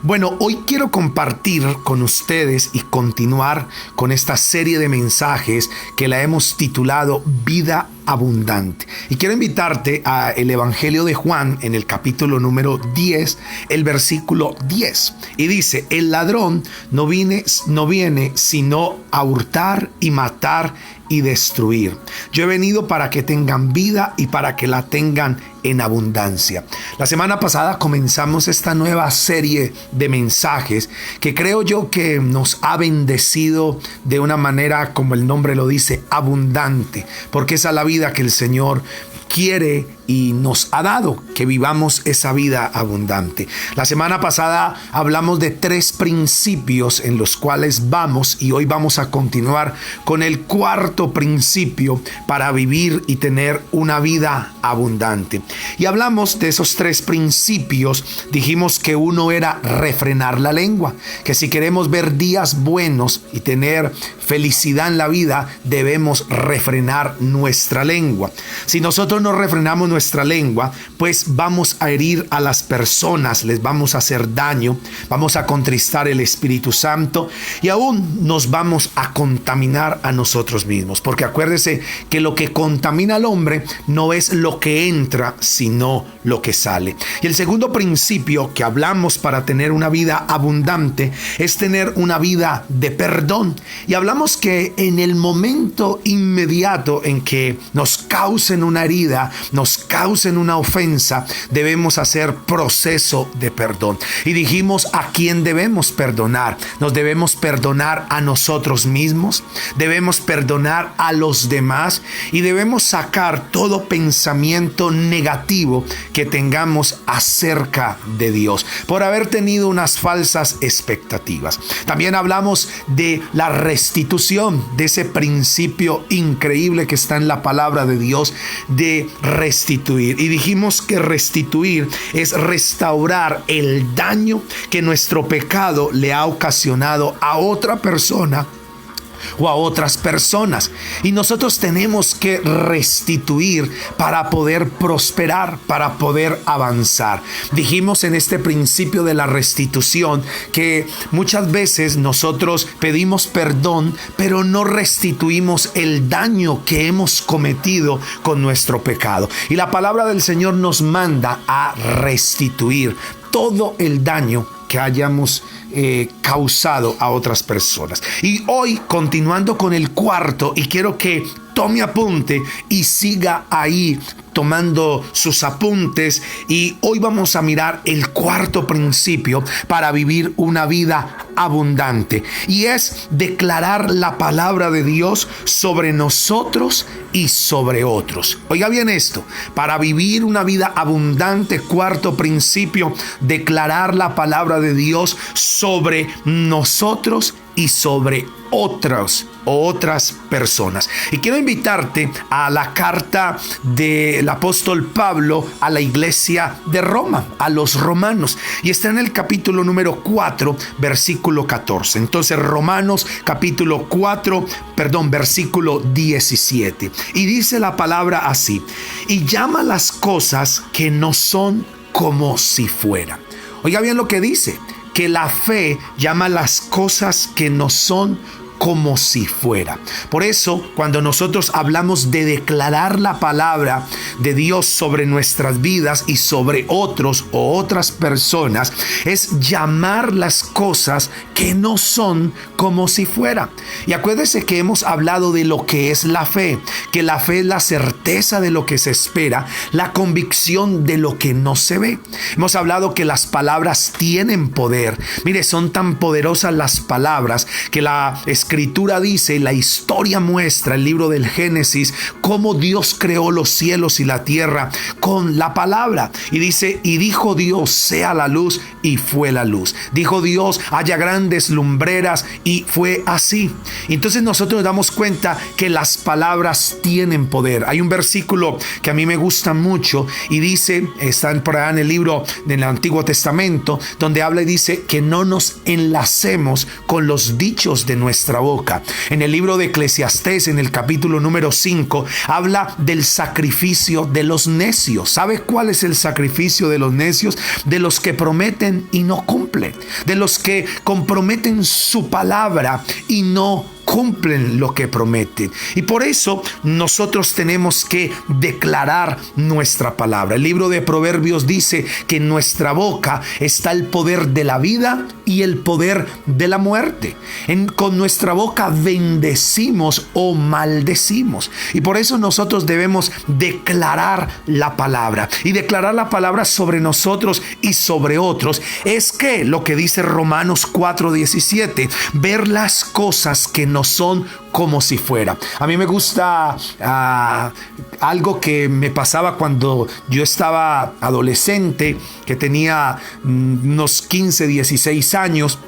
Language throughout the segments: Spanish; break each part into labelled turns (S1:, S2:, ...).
S1: Bueno, hoy quiero compartir con ustedes y continuar con esta serie de mensajes que la hemos titulado Vida Abundante. Y quiero invitarte a el Evangelio de Juan en el capítulo número 10, el versículo 10. Y dice, el ladrón no viene sino a hurtar y matar y destruir. Yo he venido para que tengan vida y para que la tengan en abundancia. La semana pasada comenzamos esta nueva serie de mensajes que creo yo que nos ha bendecido de una manera, como el nombre lo dice, abundante, porque esa es la vida que el Señor quiere y nos ha dado, que vivamos esa vida abundante. La semana pasada hablamos de 3 principios en los cuales vamos, y hoy vamos a continuar con el 4º principio para vivir y tener una vida abundante. Y hablamos de esos 3 principios. Dijimos que uno era refrenar la lengua, que si queremos ver días buenos y tener felicidad en la vida, debemos refrenar nuestra lengua. Si nosotros no refrenamos nuestra lengua, pues vamos a herir a las personas, les vamos a hacer daño, vamos a contristar el Espíritu Santo y aún nos vamos a contaminar a nosotros mismos, porque acuérdese que lo que contamina al hombre no es lo que entra, sino lo que sale. Y el segundo principio que hablamos para tener una vida abundante es tener una vida de perdón. Y hablamos que en el momento inmediato en que nos causen una herida, nos causen una ofensa, debemos hacer proceso de perdón. Y dijimos a quién debemos perdonar. Nos debemos perdonar a nosotros mismos, debemos perdonar a los demás y debemos sacar todo pensamiento negativo que tengamos acerca de Dios por haber tenido unas falsas expectativas. También hablamos de la restitución, de ese principio increíble que está en la palabra de Dios de restituir. Y dijimos que restituir es restaurar el daño que nuestro pecado le ha ocasionado a otra persona o a otras personas, y nosotros tenemos que restituir para poder prosperar, para poder avanzar. Dijimos en este principio de la restitución que muchas veces nosotros pedimos perdón, pero no restituimos el daño que hemos cometido con nuestro pecado, y la palabra del Señor nos manda a restituir todo el daño que hayamos causado a otras personas. Y hoy, continuando con el 4, y quiero que tome apunte y siga ahí tomando sus apuntes, y hoy vamos a mirar el 4º principio para vivir una vida abundante, y es declarar la palabra de Dios sobre nosotros y sobre otros. Oiga bien esto, para vivir una vida abundante, 4º principio, declarar la palabra de Dios sobre nosotros y sobre otras personas. Y quiero invitarte a la carta del apóstol Pablo a la iglesia de Roma, a los romanos, y está en el capítulo número 4, versículo 14. Entonces, Romanos capítulo 4, versículo 17. Y dice la palabra así: y llama las cosas que no son como si fueran. Oiga bien lo que dice, que la fe llama las cosas que no son como si fuera. Por eso, cuando nosotros hablamos de declarar la palabra de Dios sobre nuestras vidas y sobre otros o otras personas, es llamar las cosas que no son como si fuera. Y acuérdese que hemos hablado de lo que es la fe, que la fe es la certeza de lo que se espera, la convicción de lo que no se ve. Hemos hablado que las palabras tienen poder. Mire, son tan poderosas las palabras que la Escritura dice, la historia muestra, el libro del Génesis, cómo Dios creó los cielos y la tierra con la palabra. Y dice, y dijo Dios, sea la luz, y fue la luz. Dijo Dios, haya grandes lumbreras, y fue así. Entonces nosotros nos damos cuenta que las palabras tienen poder. Hay un versículo que a mí me gusta mucho y dice, está por allá en el libro del Antiguo Testamento, donde habla y dice que no nos enlacemos con los dichos de nuestra nuestra boca. En el libro de Eclesiastés, en el capítulo número 5, habla del sacrificio de los necios. ¿Sabe cuál es el sacrificio de los necios? De los que prometen y no cumplen, de los que comprometen su palabra y no cumplen lo que prometen. Y por eso nosotros tenemos que declarar nuestra palabra. El libro de Proverbios dice que en nuestra boca está el poder de la vida y el poder de la muerte. Con nuestra boca bendecimos o maldecimos. Y por eso nosotros debemos declarar la palabra. Y declarar la palabra sobre nosotros y sobre otros es que lo que dice Romanos 4:17, ver las cosas que no son como si fuera. A mí me gusta algo que me pasaba cuando yo estaba adolescente, que tenía unos 15, 16 años.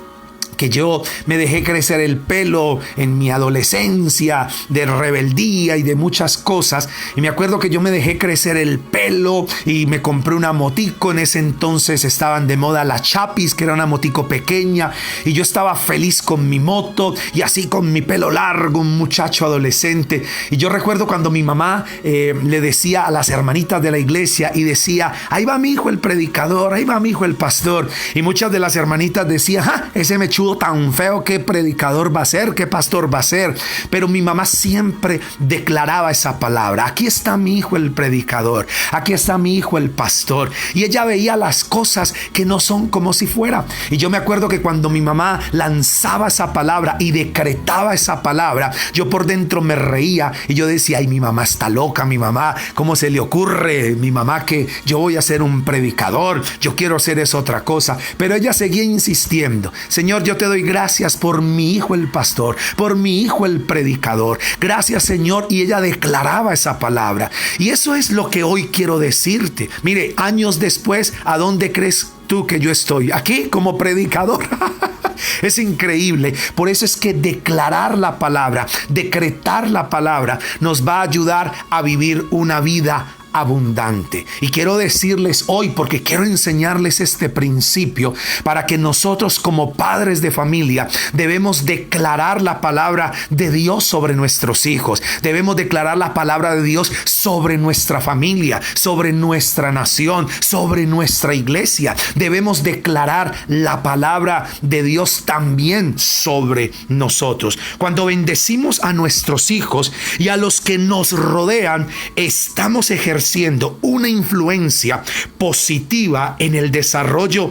S1: Que yo me dejé crecer el pelo en mi adolescencia, de rebeldía y de muchas cosas. Y me acuerdo que yo me dejé crecer el pelo y me compré una motico. En ese entonces estaban de moda las Chapis, que era una motico pequeña. Y yo estaba feliz con mi moto y así con mi pelo largo, un muchacho adolescente. Y yo recuerdo cuando mi mamá le decía a las hermanitas de la iglesia y decía, ahí va mi hijo el predicador, ahí va mi hijo el pastor. Y muchas de las hermanitas decían, ese mechudo tan feo, qué predicador va a ser, qué pastor va a ser. Pero mi mamá siempre declaraba esa palabra: aquí está mi hijo el predicador, aquí está mi hijo el pastor. Y ella veía las cosas que no son como si fuera. Y yo me acuerdo que cuando mi mamá lanzaba esa palabra y decretaba esa palabra, yo por dentro me reía y yo decía, ay, mi mamá está loca, mi mamá, ¿cómo se le ocurre? Mi mamá que yo voy a ser un predicador, yo quiero ser esa otra cosa. Pero ella seguía insistiendo: Señor, yo te doy gracias por mi hijo el pastor, por mi hijo el predicador. Gracias, Señor. Y ella declaraba esa palabra. Y eso es lo que hoy quiero decirte. Mire, años después, ¿a dónde crees tú que yo estoy? Aquí como predicador. Es increíble. Por eso es que declarar la palabra, decretar la palabra, nos va a ayudar a vivir una vida abundante. Y quiero decirles hoy, porque quiero enseñarles este principio, para que nosotros como padres de familia debemos declarar la palabra de Dios sobre nuestros hijos. Debemos declarar la palabra de Dios sobre nuestra familia, sobre nuestra nación, sobre nuestra iglesia. Debemos declarar la palabra de Dios también sobre nosotros. Cuando bendecimos a nuestros hijos y a los que nos rodean, estamos ejerciendo una influencia positiva en el desarrollo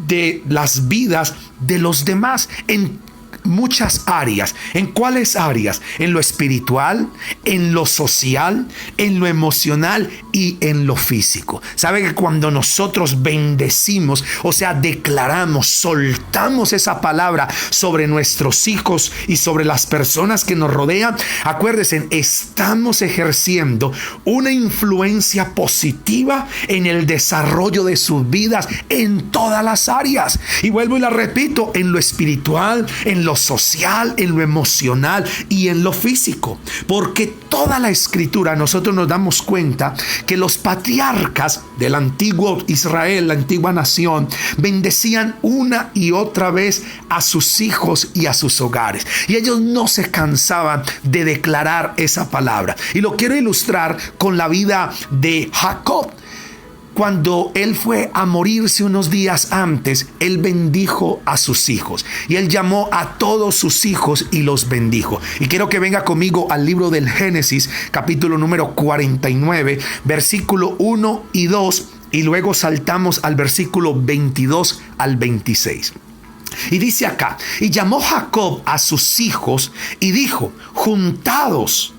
S1: de las vidas de los demás en muchas áreas. ¿En cuáles áreas? En lo espiritual, en lo social, en lo emocional y en lo físico. ¿Sabe que cuando nosotros bendecimos, o sea, declaramos, soltamos esa palabra sobre nuestros hijos y sobre las personas que nos rodean? Acuérdense, estamos ejerciendo una influencia positiva en el desarrollo de sus vidas en todas las áreas. Y vuelvo y la repito: en lo espiritual, en lo social, en lo emocional y en lo físico. Porque toda la escritura, nosotros nos damos cuenta que los patriarcas del antiguo Israel, la antigua nación, bendecían una y otra vez a sus hijos y a sus hogares. Y ellos no se cansaban de declarar esa palabra. Y lo quiero ilustrar con la vida de Jacob. Cuando él fue a morirse unos días antes, él bendijo a sus hijos. Y él llamó a todos sus hijos y los bendijo. Y quiero que venga conmigo al libro del Génesis, capítulo número 49, versículo 1 y 2. Y luego saltamos al versículo 22 al 26. Y dice acá: y llamó Jacob a sus hijos y dijo: juntados,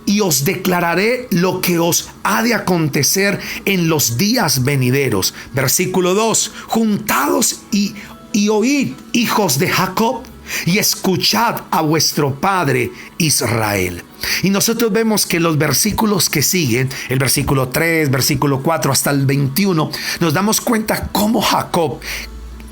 S1: y os declararé lo que os ha de acontecer en los días venideros. Versículo 2: juntados y oíd, hijos de Jacob, y escuchad a vuestro padre Israel. Y nosotros vemos que los versículos que siguen, el versículo 3, versículo 4 hasta el 21, nos damos cuenta cómo Jacob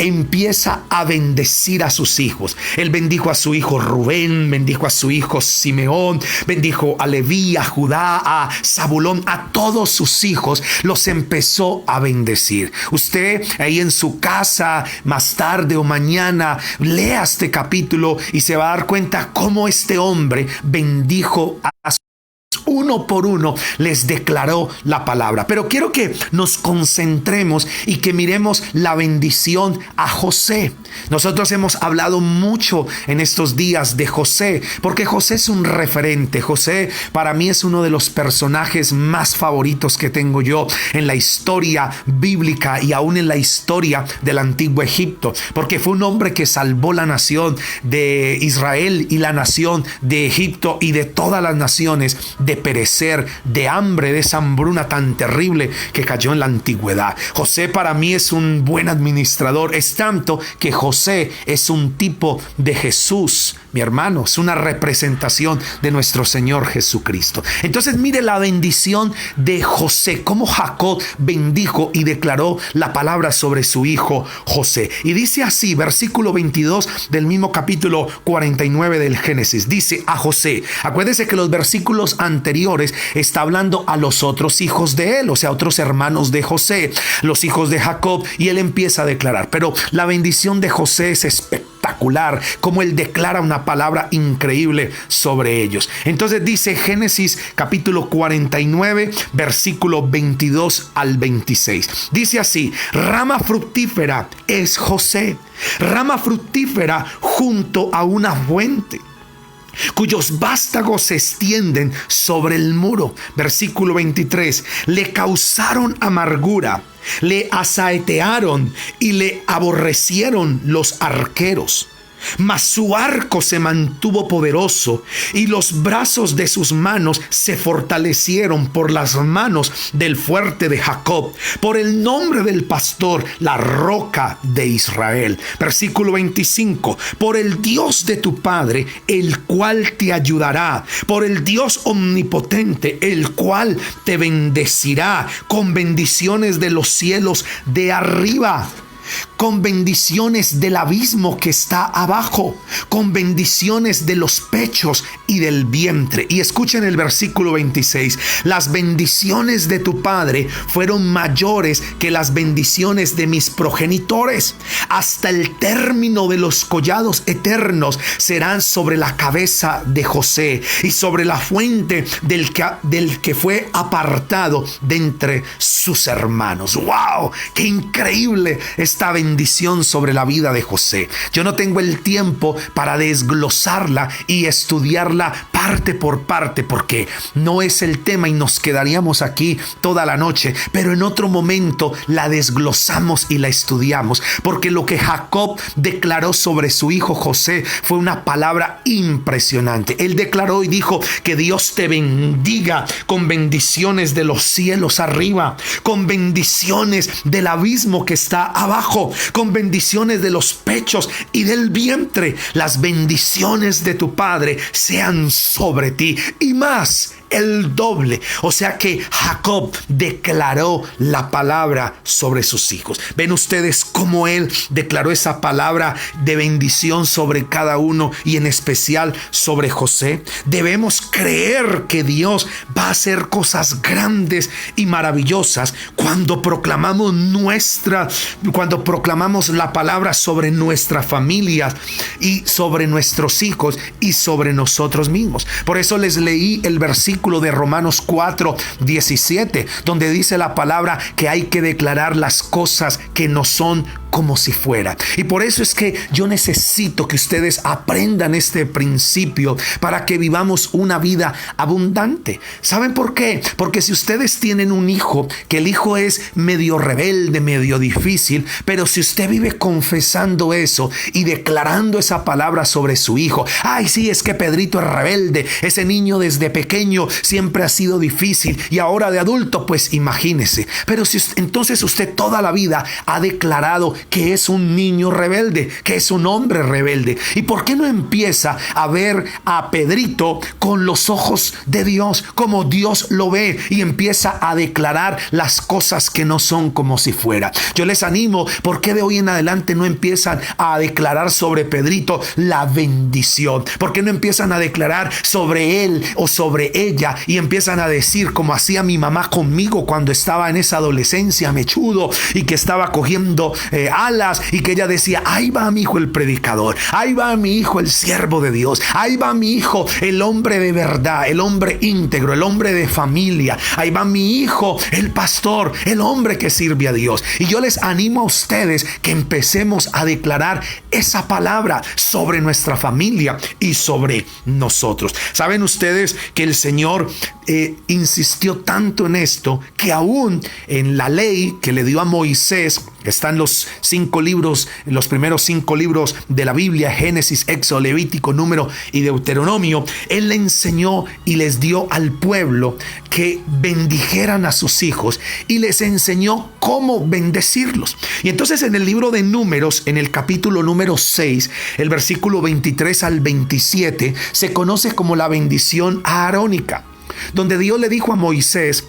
S1: empieza a bendecir a sus hijos. Él bendijo a su hijo Rubén, bendijo a su hijo Simeón, bendijo a Leví, a Judá, a Zabulón, a todos sus hijos los empezó a bendecir. Usted ahí en su casa, más tarde o mañana, lea este capítulo y se va a dar cuenta cómo este hombre bendijo a uno por uno, les declaró la palabra. Pero quiero que nos concentremos y que miremos la bendición a José. Nosotros hemos hablado mucho en estos días de José, porque José es un referente. José para mí es uno de los personajes más favoritos que tengo yo en la historia bíblica y aún en la historia del antiguo Egipto, porque fue un hombre que salvó la nación de Israel y la nación de Egipto y de todas las naciones de perecer de hambre, de esa hambruna tan terrible que cayó en la antigüedad. José para mí es un buen administrador, es tanto que José es un tipo de Jesús, mi hermano, es una representación de nuestro Señor Jesucristo. Entonces mire la bendición de José, cómo Jacob bendijo y declaró la palabra sobre su hijo José. Y dice así, versículo 22 del mismo capítulo 49 del Génesis, dice a José. Acuérdense que los versículos anteriores está hablando a los otros hijos de él, o sea, otros hermanos de José, los hijos de Jacob, y él empieza a declarar. Pero la bendición de José es espectacular, como él declara una palabra increíble sobre ellos. Entonces dice Génesis capítulo 49, versículo 22 al 26. Dice así: rama fructífera es José, rama fructífera junto a una fuente, cuyos vástagos se extienden sobre el muro. Versículo 23. Le causaron amargura, le asaetearon y le aborrecieron los arqueros. Mas su arco se mantuvo poderoso y los brazos de sus manos se fortalecieron por las manos del fuerte de Jacob, por el nombre del pastor, la roca de Israel. Versículo 25. Por el Dios de tu padre, el cual te ayudará, por el Dios omnipotente, el cual te bendecirá con bendiciones de los cielos de arriba, con bendiciones del abismo que está abajo, con bendiciones de los pechos y del vientre. Y escuchen el versículo 26. Las bendiciones de tu padre fueron mayores que las bendiciones de mis progenitores. Hasta el término de los collados eternos serán sobre la cabeza de José y sobre la fuente del que fue apartado de entre sus hermanos. ¡Wow! ¡Qué increíble esta bendición sobre la vida de José! Yo no tengo el tiempo para desglosarla y estudiarla parte por parte, porque no es el tema y nos quedaríamos aquí toda la noche, pero en otro momento la desglosamos y la estudiamos, porque lo que Jacob declaró sobre su hijo José fue una palabra impresionante. Él declaró y dijo: que Dios te bendiga con bendiciones de los cielos arriba, con bendiciones del abismo que está abajo, con bendiciones de los pechos y del vientre. Las bendiciones de tu padre sean sobre ti y más, el doble. O sea que Jacob declaró la palabra sobre sus hijos. ¿Ven ustedes cómo él declaró esa palabra de bendición sobre cada uno y en especial sobre José? Debemos creer que Dios va a hacer cosas grandes y maravillosas cuando proclamamos la palabra sobre nuestra familia y sobre nuestros hijos y sobre nosotros mismos. Por eso les leí el versículo de Romanos 4:17, donde dice la palabra que hay que declarar las cosas que no son como si fuera. Y por eso es que yo necesito que ustedes aprendan este principio para que vivamos una vida abundante. ¿Saben por qué? Porque si ustedes tienen un hijo, que el hijo es medio rebelde, medio difícil, pero si usted vive confesando eso y declarando esa palabra sobre su hijo: ay, sí, es que Pedrito es rebelde, ese niño desde pequeño siempre ha sido difícil y ahora de adulto, pues imagínese. Pero si entonces usted toda la vida ha declarado que es un niño rebelde, que es un hombre rebelde? ¿Y por qué no empieza a ver a Pedrito con los ojos de Dios, como Dios lo ve, y empieza a declarar las cosas que no son como si fuera? Yo les animo, ¿por qué de hoy en adelante no empiezan a declarar sobre Pedrito la bendición? ¿Por qué no empiezan a declarar sobre él o sobre ella y empiezan a decir como hacía mi mamá conmigo cuando estaba en esa adolescencia mechudo y que estaba cogiendo alas, y que ella decía: ahí va mi hijo el predicador, ahí va mi hijo el siervo de Dios, ahí va mi hijo el hombre de verdad, el hombre íntegro, el hombre de familia, ahí va mi hijo el pastor, el hombre que sirve a Dios? Y yo les animo a ustedes que empecemos a declarar esa palabra sobre nuestra familia y sobre nosotros. ¿Saben ustedes que el Señor insistió tanto en esto que aún en la ley que le dio a Moisés, que están los 5 libros, los primeros 5 libros de la Biblia, Génesis, Éxodo, Levítico, Número y Deuteronomio, Él le enseñó y les dio al pueblo que bendijeran a sus hijos y les enseñó cómo bendecirlos? Y entonces en el libro de Números, en el capítulo número 6, el versículo 23 al 27, se conoce como la bendición aarónica, donde Dios le dijo a Moisés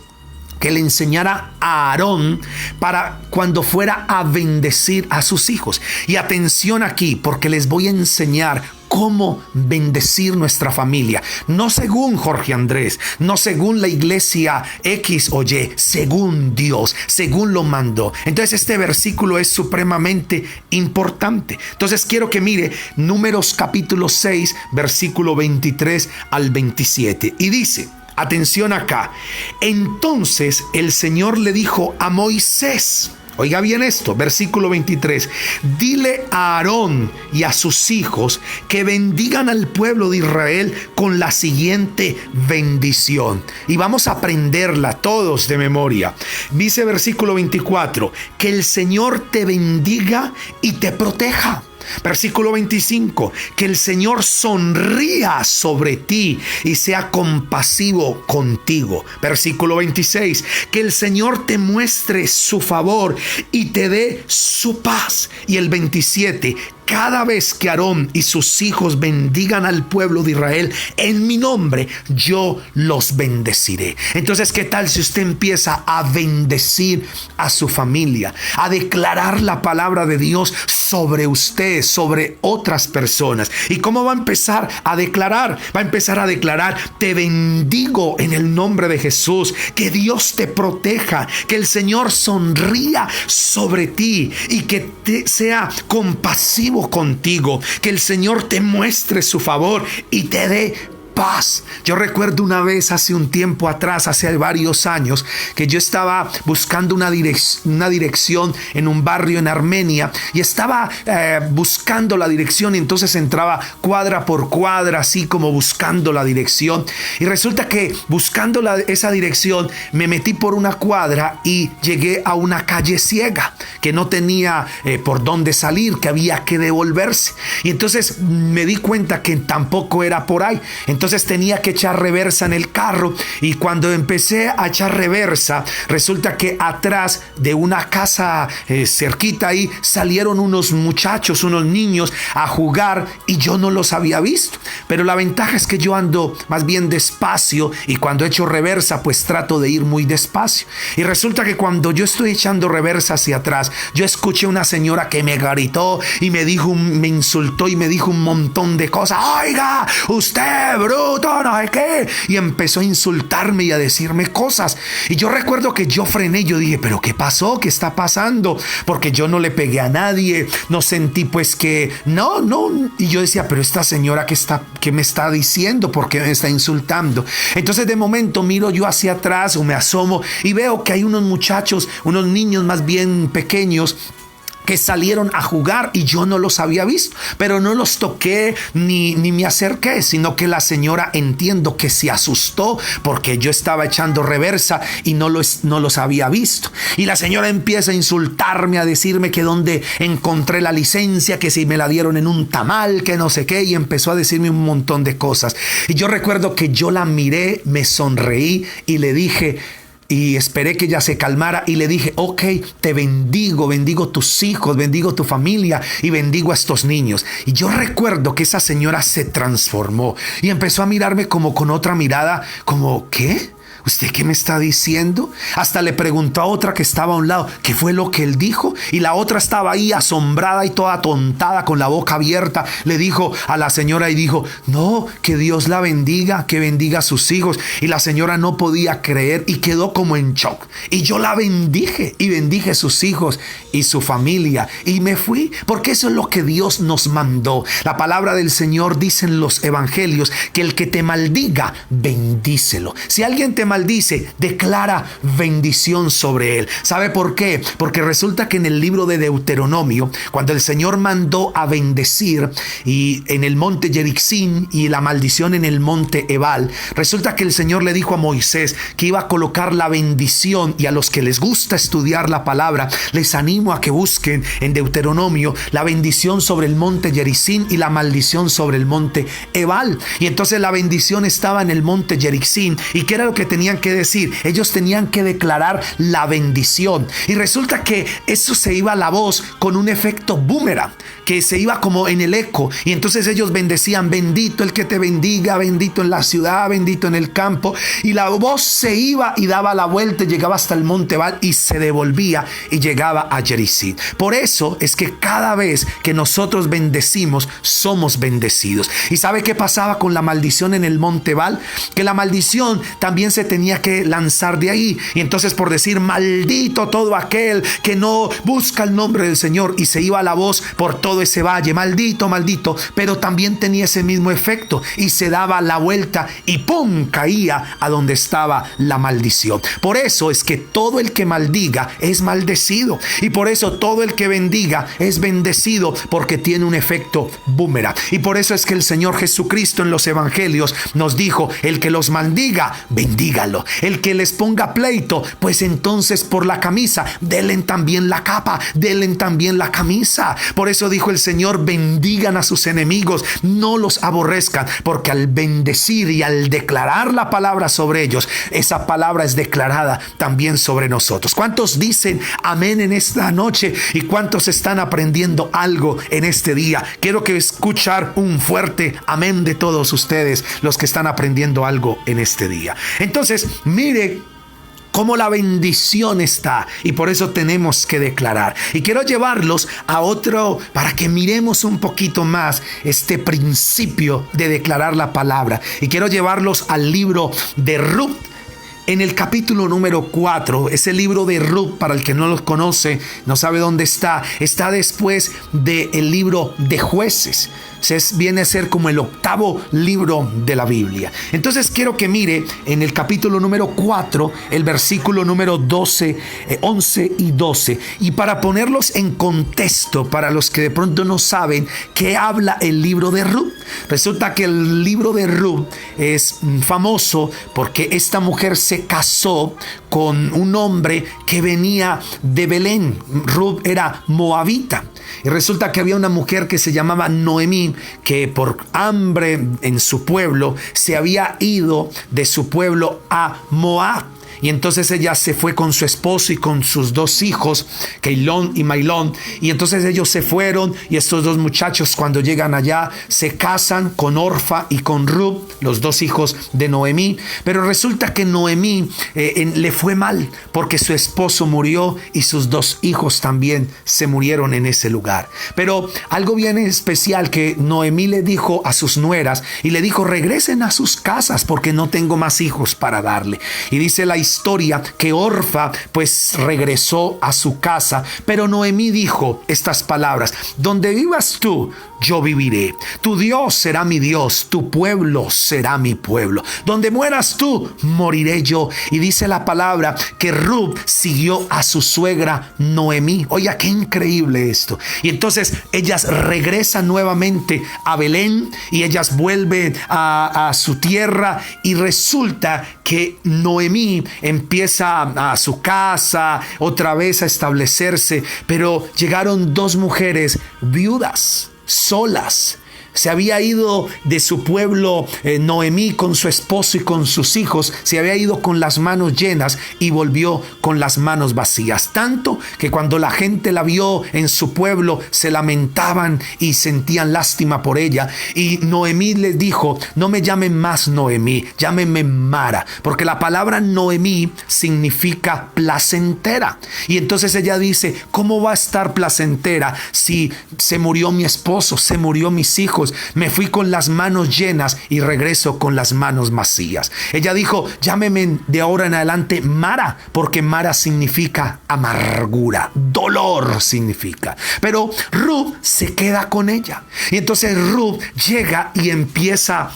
S1: que le enseñara a Aarón para cuando fuera a bendecir a sus hijos. Y atención aquí, porque les voy a enseñar cómo bendecir nuestra familia, no según Jorge Andrés, no según la iglesia X o Y, según Dios, según lo mandó. Entonces este versículo es supremamente importante. Entonces quiero que mire Números capítulo 6, versículo 23 al 27, y dice: atención acá. Entonces el Señor le dijo a Moisés, oiga bien esto, versículo 23: dile a Aarón y a sus hijos que bendigan al pueblo de Israel con la siguiente bendición. Y vamos a aprenderla todos de memoria. Dice versículo 24: que el Señor te bendiga y te proteja. Versículo 25: que el Señor sonría sobre ti y sea compasivo contigo. Versículo 26: que el Señor te muestre su favor y te dé su paz. Y el 27: cada vez que Aarón y sus hijos bendigan al pueblo de Israel en mi nombre, yo los bendeciré. Entonces, ¿qué tal si usted empieza a bendecir a su familia, a declarar la palabra de Dios sobre usted, sobre otras personas? ¿Y cómo va a empezar a declarar? Va a empezar a declarar: te bendigo en el nombre de Jesús, que Dios te proteja, que el Señor sonría sobre ti y que te sea compasivo contigo, que el Señor te muestre su favor y te dé paz. Yo recuerdo una vez hace un tiempo atrás, hace varios años, que yo estaba buscando una dirección en un barrio en Armenia, y estaba buscando la dirección, y entonces entraba cuadra por cuadra, así como buscando la dirección, y resulta que buscando esa dirección me metí por una cuadra y llegué a una calle ciega que no tenía por dónde salir, que había que devolverse, y entonces me di cuenta que tampoco era por ahí. Entonces tenía que echar reversa en el carro, y cuando empecé a echar reversa, resulta que atrás de una casa cerquita ahí salieron unos muchachos, unos niños a jugar, y yo no los había visto. Pero la ventaja es que yo ando más bien despacio, y cuando echo reversa pues trato de ir muy despacio. Y resulta que cuando yo estoy echando reversa hacia atrás, yo escuché una señora que me gritó y me insultó y me dijo un montón de cosas. Oiga, usted, bruto, no sé qué. Y empezó a insultarme y a decirme cosas. Y yo recuerdo que yo frené. Yo dije, ¿pero qué pasó? ¿Qué está pasando? Porque yo no le pegué a nadie. No sentí pues que... No. Y yo decía, pero esta señora ¿qué me está diciendo? ¿Por qué me está insultando? Entonces de momento miro yo hacia atrás o me asomo y veo que hay unos muchachos, unos niños más bien pequeños, que salieron a jugar y yo no los había visto, pero no los toqué ni me acerqué, sino que la señora, entiendo que se asustó porque yo estaba echando reversa y no los había visto. Y la señora empieza a insultarme, a decirme que dónde encontré la licencia, que si me la dieron en un tamal, que no sé qué, y empezó a decirme un montón de cosas. Y yo recuerdo que yo la miré, me sonreí y le dije, y esperé que ella se calmara y le dije, ok, te bendigo, bendigo tus hijos, bendigo tu familia y bendigo a estos niños. Y yo recuerdo que esa señora se transformó y empezó a mirarme como con otra mirada, como, ¿qué? ¿Usted qué me está diciendo? Hasta le preguntó a otra que estaba a un lado, ¿qué fue lo que él dijo? Y la otra estaba ahí asombrada y toda tontada con la boca abierta. Le dijo a la señora y dijo, no, que Dios la bendiga, que bendiga a sus hijos. Y la señora no podía creer y quedó como en shock. Y yo la bendije y bendije sus hijos y su familia. Y me fui, porque eso es lo que Dios nos mandó. La palabra del Señor dice en los evangelios que el que te maldiga, bendícelo. Si alguien te maldice, declara bendición sobre él. ¿Sabe por qué? Porque resulta que en el libro de Deuteronomio, cuando el Señor mandó a bendecir y en el monte Jericín y la maldición en el monte Ebal, resulta que el Señor le dijo a Moisés que iba a colocar la bendición, y a los que les gusta estudiar la palabra, les animo a que busquen en Deuteronomio la bendición sobre el monte Jericín y la maldición sobre el monte Ebal. Y entonces la bendición estaba en el monte Jericín. ¿Y qué era lo que tenían que decir? Ellos tenían que declarar la bendición. Y resulta que eso se iba a la voz con un efecto boomerang, que se iba como en el eco. Y entonces ellos bendecían, bendito el que te bendiga, bendito en la ciudad, bendito en el campo. Y la voz se iba y daba la vuelta, llegaba hasta el monte Ebal y se devolvía y llegaba a Jericín. Por eso es que cada vez que nosotros bendecimos, somos bendecidos. ¿Y sabe qué pasaba con la maldición en el monte Ebal? Que la maldición también se tenía que lanzar de ahí. Y entonces, por decir, maldito todo aquel que no busca el nombre del Señor, y se iba la voz por todo ese valle, maldito, maldito, pero también tenía ese mismo efecto y se daba la vuelta y ¡pum!, caía a donde estaba la maldición. Por eso es que todo el que maldiga es maldecido, y por eso todo el que bendiga es bendecido, porque tiene un efecto boomerang. Y por eso es que el Señor Jesucristo en los evangelios nos dijo, el que los maldiga, bendígalo. El que les ponga pleito, pues entonces por la camisa, denle también la capa, denle también la camisa. Por eso dijo el Señor, bendigan a sus enemigos, no los aborrezcan, porque al bendecir y al declarar la palabra sobre ellos, esa palabra es declarada también sobre nosotros. ¿Cuántos dicen amén en esta noche? ¿Y cuántos están aprendiendo algo en este día? Quiero que escuchar un fuerte amén de todos ustedes, los que están aprendiendo algo en este día. Entonces, mire cómo la bendición está, y por eso tenemos que declarar. Y quiero llevarlos a otro, para que miremos un poquito más este principio de declarar la palabra. Y quiero llevarlos al libro de Ruth. En el capítulo número 4, ese libro de Ruth, para el que no lo conoce, no sabe dónde está después del libro de Jueces. Viene a ser como el 8º libro de la Biblia. Entonces quiero que mire en el capítulo número 4, el versículo número 11 y 12. Y para ponerlos en contexto, para los que de pronto no saben qué habla el libro de Ruth, resulta que el libro de Ruth es famoso porque esta mujer se casó con un hombre que venía de Belén. Ruth era moabita. Y resulta que había una mujer que se llamaba Noemí, que por hambre en su pueblo se había ido de su pueblo a Moab. Y entonces ella se fue con su esposo y con sus 2 hijos, Keilón y Mailón. Y entonces ellos se fueron, y estos 2 muchachos, cuando llegan allá, se casan con Orfa y con Ruth, los 2 hijos de Noemí. Pero resulta que Noemí le fue mal, porque su esposo murió y sus 2 hijos también se murieron en ese lugar. Pero algo bien especial que Noemí le dijo a sus nueras, y le dijo, regresen a sus casas porque no tengo más hijos para darle. Y dice la historia que Orfa pues regresó a su casa, pero Noemí dijo estas palabras: donde vivas tú, yo viviré. Tu Dios será mi Dios, tu pueblo será mi pueblo. Donde mueras tú, moriré yo. Y dice la palabra que Ruth siguió a su suegra Noemí. Oiga, qué increíble esto. Y entonces ellas regresan nuevamente a Belén, y ellas vuelven a su tierra, y resulta que Noemí empieza a su casa otra vez a establecerse, pero llegaron 2 mujeres viudas, solas, Se había ido de su pueblo Noemí con su esposo y con sus hijos. Se había ido con las manos llenas y volvió con las manos vacías. Tanto que cuando la gente la vio en su pueblo se lamentaban y sentían lástima por ella. Y Noemí les dijo: no me llamen más Noemí, llámenme Mara, porque la palabra Noemí significa placentera. Y entonces ella dice: ¿cómo va a estar placentera si se murió mi esposo, se murió mis hijos? Me fui con las manos llenas y regreso con las manos vacías. Ella dijo: llámeme de ahora en adelante Mara, porque Mara significa amargura, dolor significa. Pero Ruth se queda con ella. Y entonces Ruth llega y empieza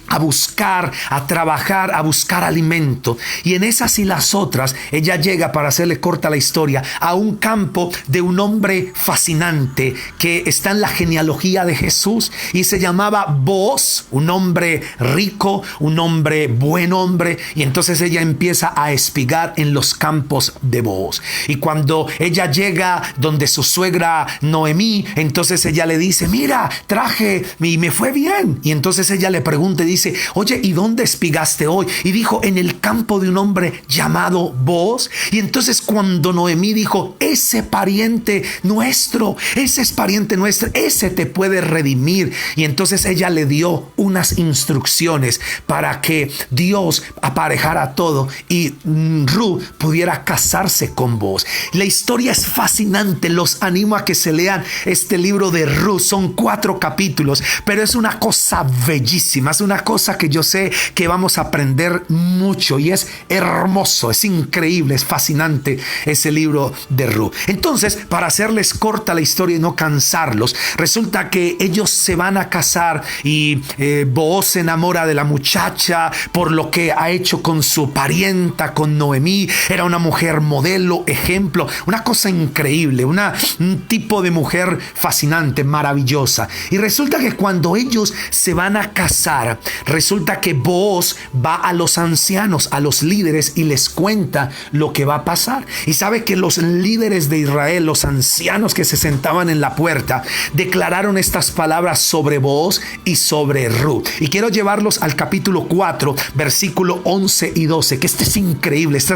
S1: a buscar, a trabajar, a buscar alimento. Y en esas y las otras, ella llega, para hacerle corta la historia, a un campo de un hombre fascinante que está en la genealogía de Jesús y se llamaba Booz, un hombre rico, un hombre, buen hombre. Y entonces ella empieza a espigar en los campos de Booz. Y cuando ella llega donde su suegra Noemí, entonces ella le dice: mira, traje y me fue bien. Y entonces ella le pregunta y dice: oye, ¿y dónde espigaste hoy? Y dijo: en el campo de un hombre llamado Booz. Y entonces cuando Noemí dijo: ese es pariente nuestro, ese te puede redimir. Y entonces ella le dio unas instrucciones para que Dios aparejara todo y Ruth pudiera casarse con Booz. La historia es fascinante, los animo a que se lean este libro de Ruth. Son 4 capítulos, pero es una cosa bellísima, es una cosa que yo sé que vamos a aprender mucho y es hermoso, es increíble, es fascinante ese libro de Ruth. Entonces, para hacerles corta la historia y no cansarlos, resulta que ellos se van a casar y Booz se enamora de la muchacha por lo que ha hecho con su parienta, con Noemí. Era una mujer modelo, ejemplo, una cosa increíble, un tipo de mujer fascinante, maravillosa. Y resulta que cuando ellos se van a casar, resulta que Booz va a los ancianos, a los líderes, y les cuenta lo que va a pasar. Y sabe que los líderes de Israel, los ancianos que se sentaban en la puerta, declararon estas palabras sobre Booz y sobre Ruth. Y quiero llevarlos al capítulo 4, versículo 11 y 12, que este es increíble. Esta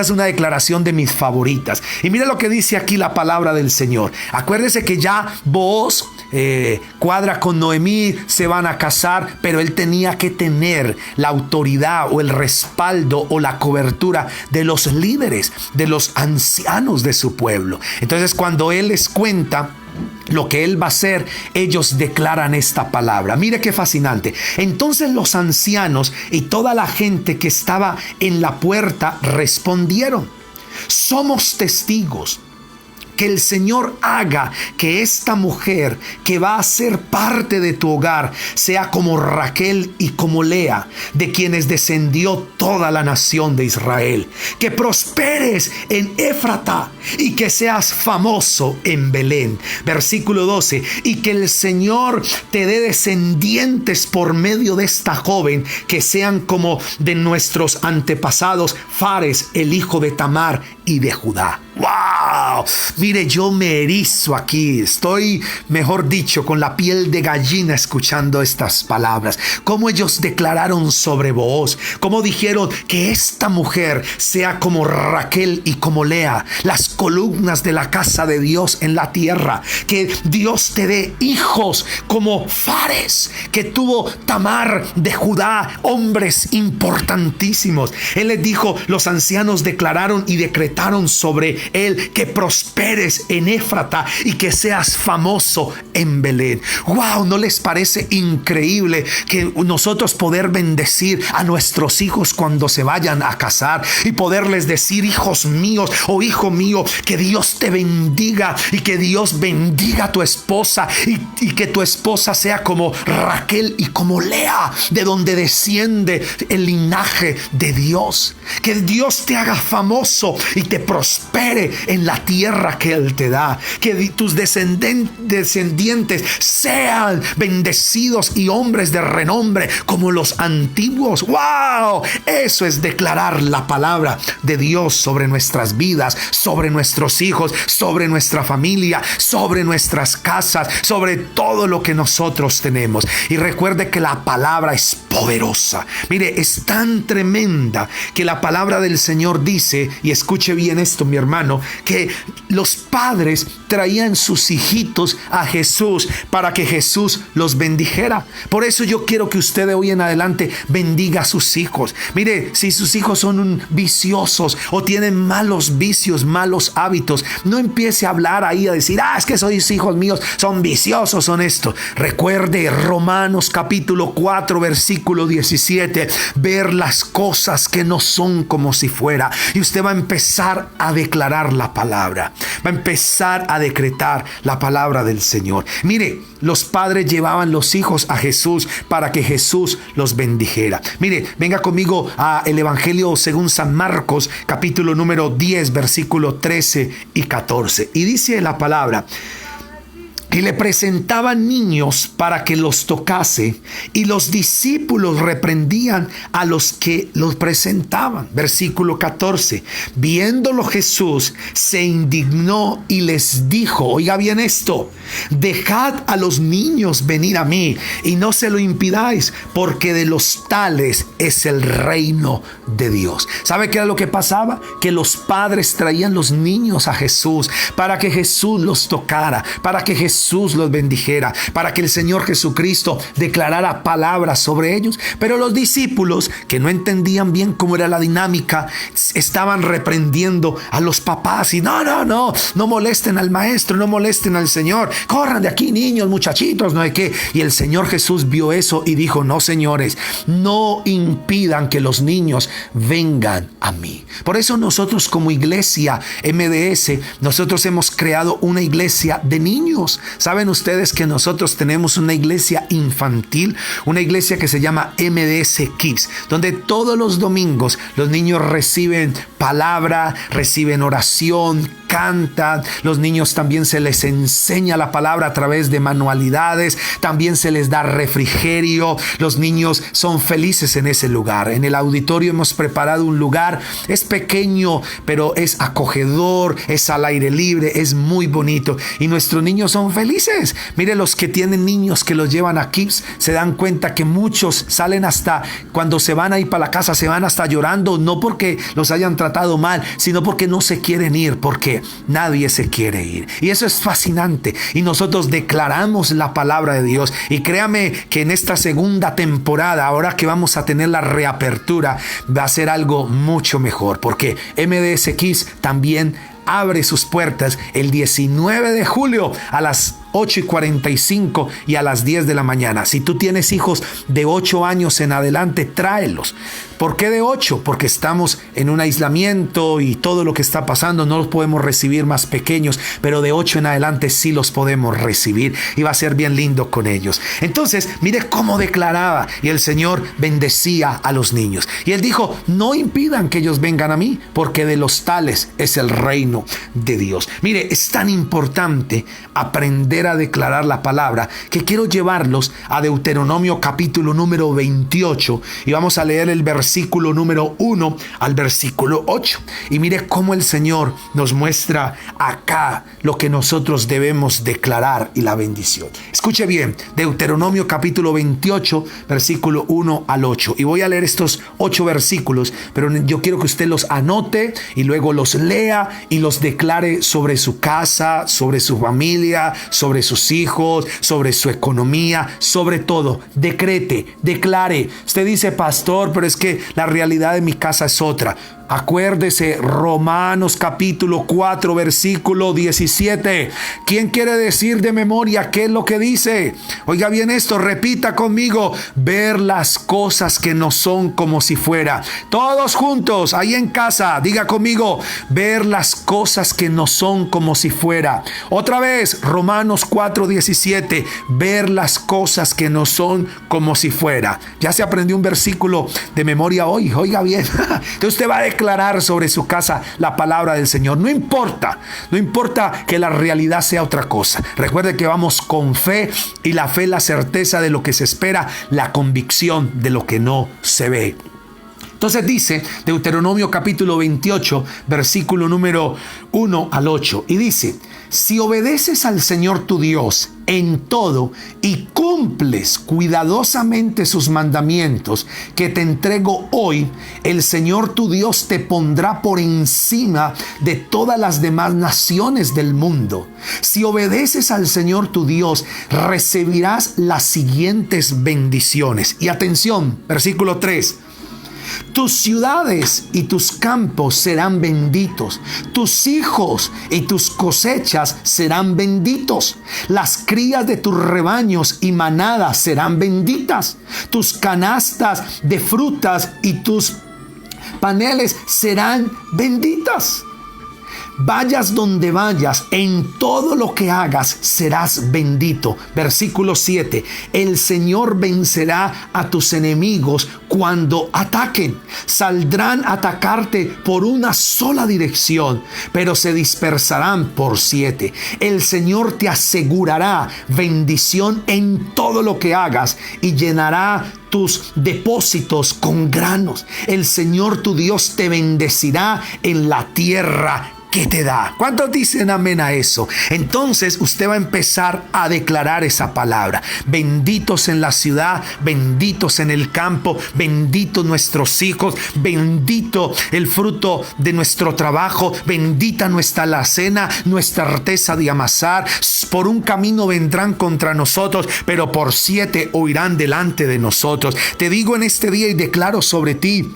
S1: es una declaración de mis favoritas. Y mira lo que dice aquí la palabra del Señor. Acuérdese que ya Booz cuadra con Noemí, se van a casar, pero él tenía que tener la autoridad o el respaldo o la cobertura de los líderes, de los ancianos de su pueblo. Entonces, cuando él les cuenta lo que él va a hacer, ellos declaran esta palabra. Mire qué fascinante. Entonces los ancianos y toda la gente que estaba en la puerta respondieron: somos testigos que el Señor haga que esta mujer que va a ser parte de tu hogar sea como Raquel y como Lea, de quienes descendió toda la nación de Israel. Que prosperes en Éfrata y que seas famoso en Belén. Versículo 12. Y que el Señor te dé descendientes por medio de esta joven, que sean como de nuestros antepasados Fares, el hijo de Tamar y de Judá. ¡Wow! Mire, yo me erizo aquí. Estoy, mejor dicho, con la piel de gallina escuchando estas palabras. Cómo ellos declararon sobre Booz. Cómo dijeron que esta mujer sea como Raquel y como Lea, las columnas de la casa de Dios en la tierra. Que Dios te dé hijos como Fares, que tuvo Tamar de Judá, hombres importantísimos. Él les dijo, los ancianos declararon y decretaron sobre él, que prosperes en Éfrata y que seas famoso en Belén. ¡Wow! ¿No les parece increíble que nosotros poder bendecir a nuestros hijos cuando se vayan a casar y poderles decir: hijos míos o hijo mío, que Dios te bendiga y que Dios bendiga a tu esposa y que tu esposa sea como Raquel y como Lea, de donde desciende el linaje de Dios? Que Dios te haga famoso y te prospere en la tierra que que Él te da. Que tus descendientes sean bendecidos y hombres de renombre como los antiguos. ¡Wow! Eso es declarar la palabra de Dios sobre nuestras vidas, sobre nuestros hijos, sobre nuestra familia, sobre nuestras casas, sobre todo lo que nosotros tenemos. Y recuerde que la palabra es poderosa. Mire, es tan tremenda que la palabra del Señor dice, y escuche bien esto, mi hermano, que los padres traían sus hijitos a Jesús para que Jesús los bendijera. Por eso yo quiero que usted de hoy en adelante bendiga a sus hijos. Mire, si sus hijos son viciosos o tienen malos vicios, malos hábitos, no empiece a hablar ahí a decir, es que esos hijos míos son viciosos, son esto. Recuerde Romanos capítulo 4 versículo 17, ver las cosas que no son como si fuera. Y usted va a empezar a declarar la palabra, va a empezar a decretar la palabra del Señor. Mire, los padres llevaban los hijos a Jesús para que Jesús los bendijera. Mire, venga conmigo a el Evangelio según San Marcos, capítulo número 10, versículo 13 y 14. Y dice la palabra: y le presentaban niños para que los tocase, y los discípulos reprendían a los que los presentaban. Versículo 14. Viéndolo Jesús se indignó y les dijo, oiga bien esto: dejad a los niños venir a mí y no se lo impidáis, porque de los tales es el reino de Dios. ¿Sabe qué era lo que pasaba? Que los padres traían los niños a Jesús para que Jesús los tocara, para que Jesús los bendijera, para que el Señor Jesucristo declarara palabras sobre ellos. Pero los discípulos, que no entendían bien cómo era la dinámica, estaban reprendiendo a los papás y no molesten al maestro, no molesten al Señor, corran de aquí niños, muchachitos, no hay qué. Y el Señor Jesús vio eso y dijo, no señores, no impidan que los niños vengan a mí. Por eso nosotros como iglesia MDS, nosotros hemos creado una iglesia de niños. ¿Saben ustedes que nosotros tenemos una iglesia infantil? Una iglesia que se llama MDS Kids, donde todos los domingos los niños reciben palabra, reciben oración, cantan. Los niños también se les enseña la palabra a través de manualidades, también se les da refrigerio. Los niños son felices en ese lugar. En el auditorio hemos preparado un lugar, es pequeño, pero es acogedor, es al aire libre, es muy bonito y nuestros niños son felices. Mire, los que tienen niños que los llevan a Kids se dan cuenta que muchos salen hasta, cuando se van a ir para la casa, se van hasta llorando, no porque los hayan tratado mal, sino porque no se quieren ir, porque nadie se quiere ir. Y eso es fascinante. Y nosotros declaramos la palabra de Dios. Y créame que en esta segunda temporada, ahora que vamos a tener la reapertura, va a ser algo mucho mejor, porque MDS Kids también abre sus puertas el 19 de julio a las 8:45 y a las 10 de la mañana. Si tú tienes hijos de 8 años en adelante, tráelos. ¿Por qué de 8? Porque estamos en un aislamiento y todo lo que está pasando, no los podemos recibir más pequeños, pero de 8 en adelante sí los podemos recibir y va a ser bien lindo con ellos. Entonces, mire cómo declaraba, y el Señor bendecía a los niños. Y Él dijo, no impidan que ellos vengan a mí, porque de los tales es el reino de Dios. Mire, es tan importante aprender a declarar la palabra que quiero llevarlos a Deuteronomio capítulo número 28 y vamos a leer el versículo número 1 al versículo 8 y mire cómo el Señor nos muestra acá lo que nosotros debemos declarar y la bendición. Escuche bien, Deuteronomio capítulo 28 versículo 1 al 8 y voy a leer estos 8 versículos, pero yo quiero que usted los anote y luego los lea y los declare sobre su casa, sobre su familia, sobre sus hijos, sobre su economía, sobre todo. Decrete, declare. Usted dice, pastor, pero es que la realidad de mi casa es otra. Acuérdese, Romanos capítulo 4 versículo 17. ¿Quién quiere decir de memoria qué es lo que dice? Oiga bien esto, repita conmigo. Ver las cosas que no son como si fuera. Todos juntos, ahí en casa, diga conmigo. Ver las cosas que no son como si fuera. Otra vez, Romanos 4 17. Ver las cosas que no son como si fuera. Ya se aprendió un versículo de memoria hoy. Oiga bien. Entonces usted va a declarar declarar sobre su casa la palabra del Señor. No importa que la realidad sea otra cosa. Recuerde que vamos con fe, y la fe es la certeza de lo que se espera, la convicción de lo que no se ve. Entonces dice Deuteronomio capítulo 28, versículo número 1 al 8. Y dice: si obedeces al Señor tu Dios en todo y cumples cuidadosamente sus mandamientos que te entrego hoy, el Señor tu Dios te pondrá por encima de todas las demás naciones del mundo. Si obedeces al Señor tu Dios, recibirás las siguientes bendiciones. Y atención, versículo 3. Tus ciudades y tus campos serán benditos. Tus hijos y tus cosechas serán benditos. Las crías de tus rebaños y manadas serán benditas. Tus canastas de frutas y tus paneles serán benditas. Vayas donde vayas, en todo lo que hagas serás bendito. Versículo 7. El Señor vencerá a tus enemigos cuando ataquen. Saldrán a atacarte por una sola dirección, pero se dispersarán por 7. El Señor te asegurará bendición en todo lo que hagas y llenará tus depósitos con granos. El Señor tu Dios te bendecirá en la tierra que te da. ¿Cuántos dicen amén a eso? Entonces usted va a empezar a declarar esa palabra. Benditos en la ciudad, benditos en el campo, benditos nuestros hijos, bendito el fruto de nuestro trabajo, bendita nuestra alacena, nuestra arteza de amasar. Por un camino vendrán contra nosotros, pero por 7 huirán delante de nosotros. Te digo en este día y declaro sobre ti,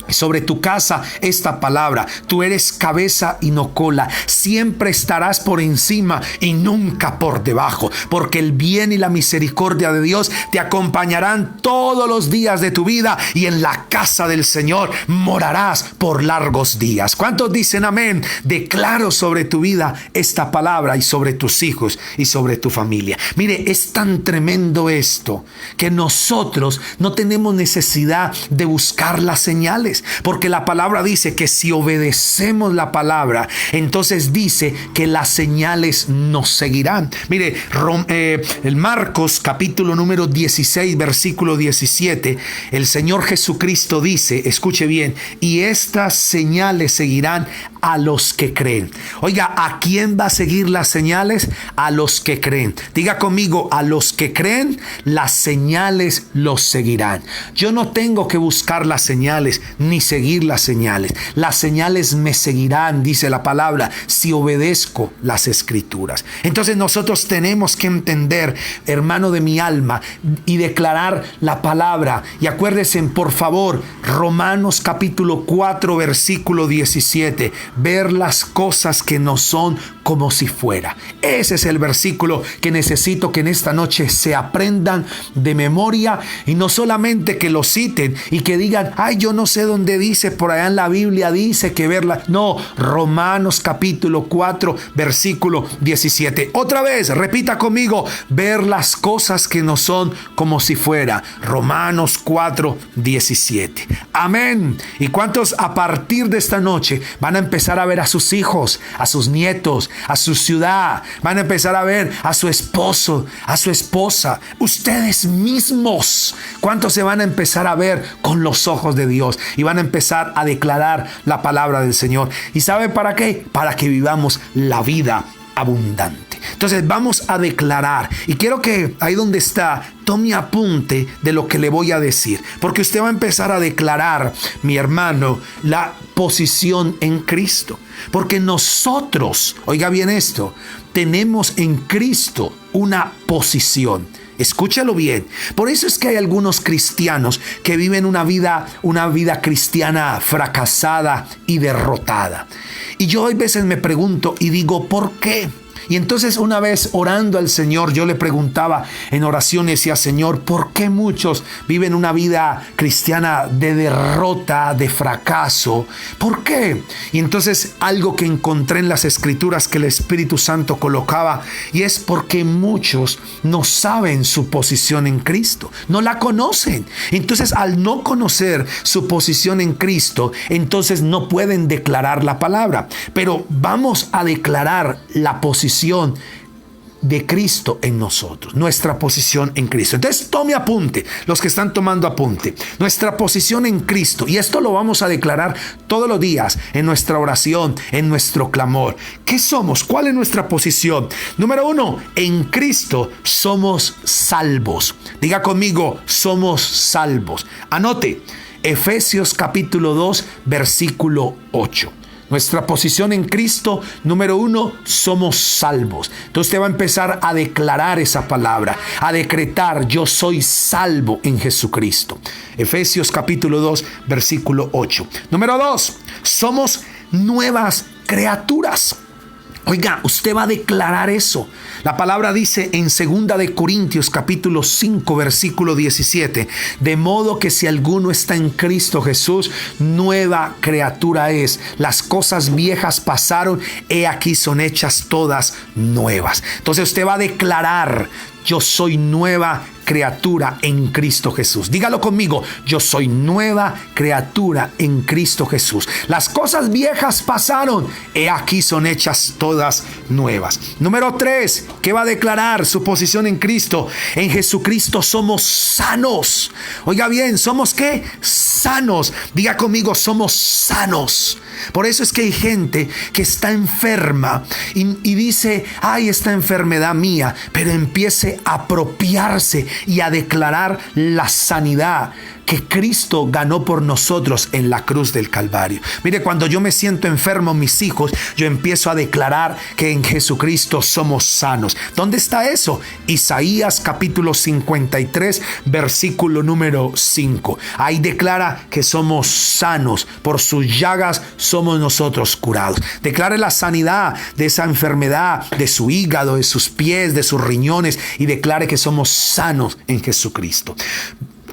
S1: sobre tu casa, esta palabra: tú eres cabeza y no cola. Siempre estarás por encima y nunca por debajo, porque el bien y la misericordia de Dios te acompañarán todos los días de tu vida, y en la casa del Señor morarás por largos días. ¿Cuántos dicen amén? Declaro sobre tu vida esta palabra, y sobre tus hijos y sobre tu familia. Mire, es tan tremendo esto que nosotros no tenemos necesidad de buscar las señales, porque la palabra dice que si obedecemos la palabra, entonces dice que las señales nos seguirán. Mire, el Marcos capítulo número 16, versículo 17, el Señor Jesucristo dice, escuche bien: y estas señales seguirán a los que creen. Oiga, ¿a quién va a seguir las señales? A los que creen. Diga conmigo: a los que creen, las señales los seguirán. Yo no tengo que buscar las señales ni seguir las señales. Las señales me seguirán, dice la palabra, si obedezco las escrituras. Entonces nosotros tenemos que entender, hermano de mi alma, y declarar la palabra. Y acuérdense, por favor, Romanos capítulo 4, versículo 17: ver las cosas que no son como si fuera. Ese es el versículo que necesito que en esta noche se aprendan de memoria, y no solamente que lo citen y que digan: ay, yo no sé dónde dice, por allá en la Biblia dice que verla. No, Romanos capítulo 4, versículo 17. Otra vez, repita conmigo: ver las cosas que no son como si fuera. Romanos 4, 17. Amén. ¿Y cuántos a partir de esta noche van a empezar a ver a sus hijos, a sus nietos, a su ciudad? Van a empezar a ver a su esposo, a su esposa, ustedes mismos. ¿Cuántos se van a empezar a ver con los ojos de Dios? Y van a empezar a declarar la palabra del Señor. ¿Y sabe para qué? Para que vivamos la vida abundante. Entonces vamos a declarar, y quiero que ahí donde está tome apunte de lo que le voy a decir, porque usted va a empezar a declarar, mi hermano, la posición en Cristo, porque nosotros, oiga bien esto, tenemos en Cristo una posición. Escúchalo bien. Por eso es que hay algunos cristianos que viven una vida cristiana fracasada y derrotada. Y yo a veces me pregunto y digo, ¿por qué? Y entonces una vez orando al Señor, yo le preguntaba en oración, decía: Señor, ¿por qué muchos viven una vida cristiana de derrota, de fracaso? ¿Por qué? Y entonces algo que encontré en las Escrituras que el Espíritu Santo colocaba, y es porque muchos no saben su posición en Cristo, no la conocen. Entonces, al no conocer su posición en Cristo, entonces no pueden declarar la palabra. Pero vamos a declarar la posición de Cristo en nosotros, nuestra posición en Cristo. Entonces tome apunte, los que están tomando apunte, nuestra posición en Cristo, y esto lo vamos a declarar todos los días en nuestra oración, en nuestro clamor. ¿Qué somos? ¿Cuál es nuestra posición? Número 1, en Cristo somos salvos. Diga conmigo: somos salvos. Anote, Efesios capítulo 2, versículo 8. Nuestra posición en Cristo, número 1, somos salvos. Entonces usted va a empezar a declarar esa palabra, a decretar: yo soy salvo en Jesucristo. Efesios capítulo 2, versículo 8. Número 2, somos nuevas criaturas. Oiga, usted va a declarar eso. La palabra dice en 2 de Corintios capítulo 5 versículo 17: de modo que si alguno está en Cristo Jesús, nueva criatura es. Las cosas viejas pasaron, he aquí son hechas todas nuevas. Entonces usted va a declarar: yo soy nueva criatura en Cristo Jesús. Dígalo conmigo: yo soy nueva criatura en Cristo Jesús. Las cosas viejas pasaron, he aquí son hechas todas nuevas. Número 3, ¿qué va a declarar su posición en Cristo? En Jesucristo somos sanos. Oiga bien, ¿somos qué? Sanos. Diga conmigo: somos sanos. Por eso es que hay gente que está enferma y dice: ay, esta enfermedad mía, pero empiece a apropiarse y a declarar la sanidad que Cristo ganó por nosotros en la cruz del Calvario. Mire, cuando yo me siento enfermo, mis hijos, yo empiezo a declarar que en Jesucristo somos sanos. ¿Dónde está eso? Isaías capítulo 53, versículo número 5. Ahí declara que somos sanos, por sus llagas somos nosotros curados. Declare la sanidad de esa enfermedad, de su hígado, de sus pies, de sus riñones, y declare que somos sanos en Jesucristo.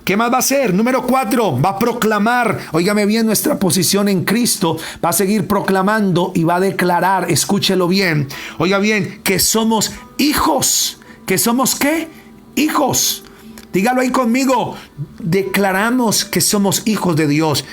S1: ¿Qué más va a hacer? Número 4, va a proclamar, óigame bien, nuestra posición en Cristo. Va a seguir proclamando y va a declarar, escúchelo bien, oiga bien, que somos hijos. ¿Que somos qué? Hijos. Dígalo ahí conmigo. Declaramos que somos hijos de Dios.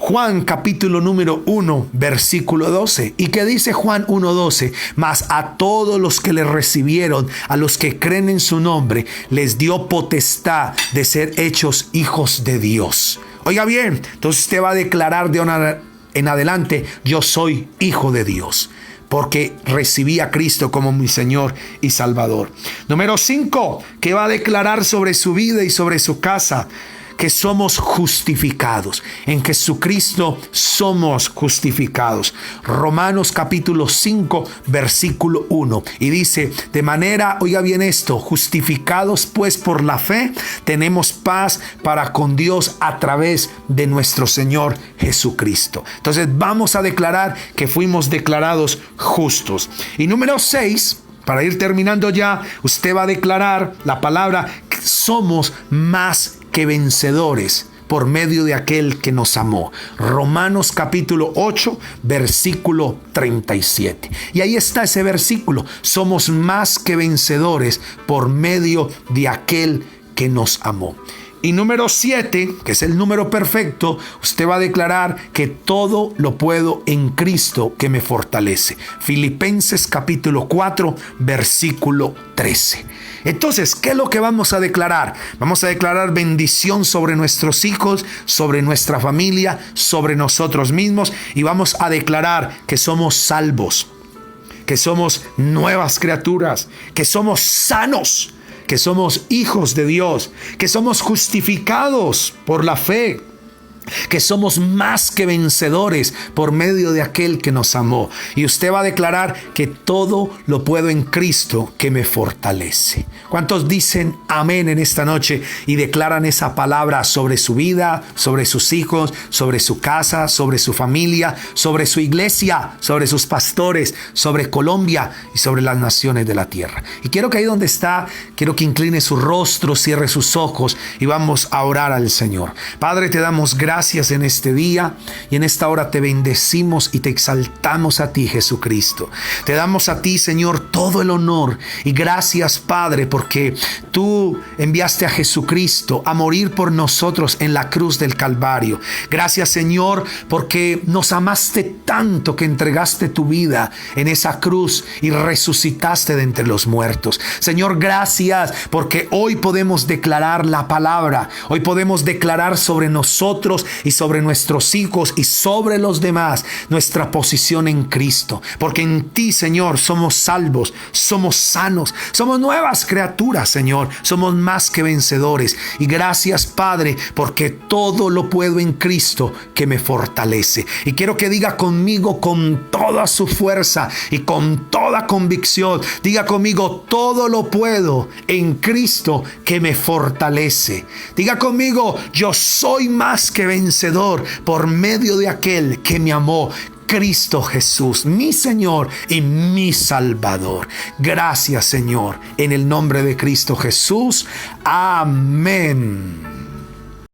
S1: Juan capítulo número 1, versículo 12. ¿Y qué dice Juan 1:12? Mas a todos los que le recibieron, a los que creen en su nombre, les dio potestad de ser hechos hijos de Dios. Oiga bien, entonces usted va a declarar de ahora en adelante: yo soy hijo de Dios, porque recibí a Cristo como mi Señor y Salvador. Número 5, ¿qué va a declarar sobre su vida y sobre su casa? Que somos justificados. En Jesucristo somos justificados. Romanos capítulo 5, versículo 1. Y dice, de manera, oiga bien esto: justificados pues por la fe, tenemos paz para con Dios a través de nuestro Señor Jesucristo. Entonces vamos a declarar que fuimos declarados justos. Y número 6, para ir terminando ya, usted va a declarar la palabra: que somos más que vencedores por medio de aquel que nos amó. Romanos capítulo 8, versículo 37. Y ahí está ese versículo: somos más que vencedores por medio de aquel que nos amó. Y número 7, que es el número perfecto, usted va a declarar que todo lo puedo en Cristo que me fortalece. Filipenses capítulo 4, versículo 13. Entonces, ¿qué es lo que vamos a declarar? Vamos a declarar bendición sobre nuestros hijos, sobre nuestra familia, sobre nosotros mismos, y vamos a declarar que somos salvos, que somos nuevas criaturas, que somos sanos, que somos hijos de Dios, que somos justificados por la fe, que somos más que vencedores por medio de aquel que nos amó. Y usted va a declarar que todo lo puedo en Cristo que me fortalece. ¿Cuántos dicen amén en esta noche y declaran esa palabra sobre su vida, sobre sus hijos, sobre su casa, sobre su familia, sobre su iglesia, sobre sus pastores, sobre Colombia y sobre las naciones de la tierra? Y quiero que ahí donde está, quiero que incline su rostro, cierre sus ojos y vamos a orar al Señor. Padre, te damos gracias en este día y en esta hora te bendecimos y te exaltamos a ti, Jesucristo. Te damos a ti, Señor, todo el honor y gracias, Padre, porque tú enviaste a Jesucristo a morir por nosotros en la cruz del Calvario. Gracias, Señor, porque nos amaste tanto que entregaste tu vida en esa cruz y resucitaste de entre los muertos. Señor, gracias porque hoy podemos declarar la palabra. Hoy podemos declarar sobre nosotros y sobre nuestros hijos y sobre los demás nuestra posición en Cristo, porque en ti, Señor, somos salvos, somos sanos, somos nuevas criaturas, Señor, somos más que vencedores. Y gracias, Padre, porque todo lo puedo en Cristo que me fortalece. Y quiero que diga conmigo con toda su fuerza y con toda convicción, diga conmigo: todo lo puedo en Cristo que me fortalece. Diga conmigo: yo soy más que vencedor por medio de aquel que me amó, Cristo Jesús, mi Señor y mi Salvador. Gracias, Señor, en el nombre de Cristo Jesús. Amén.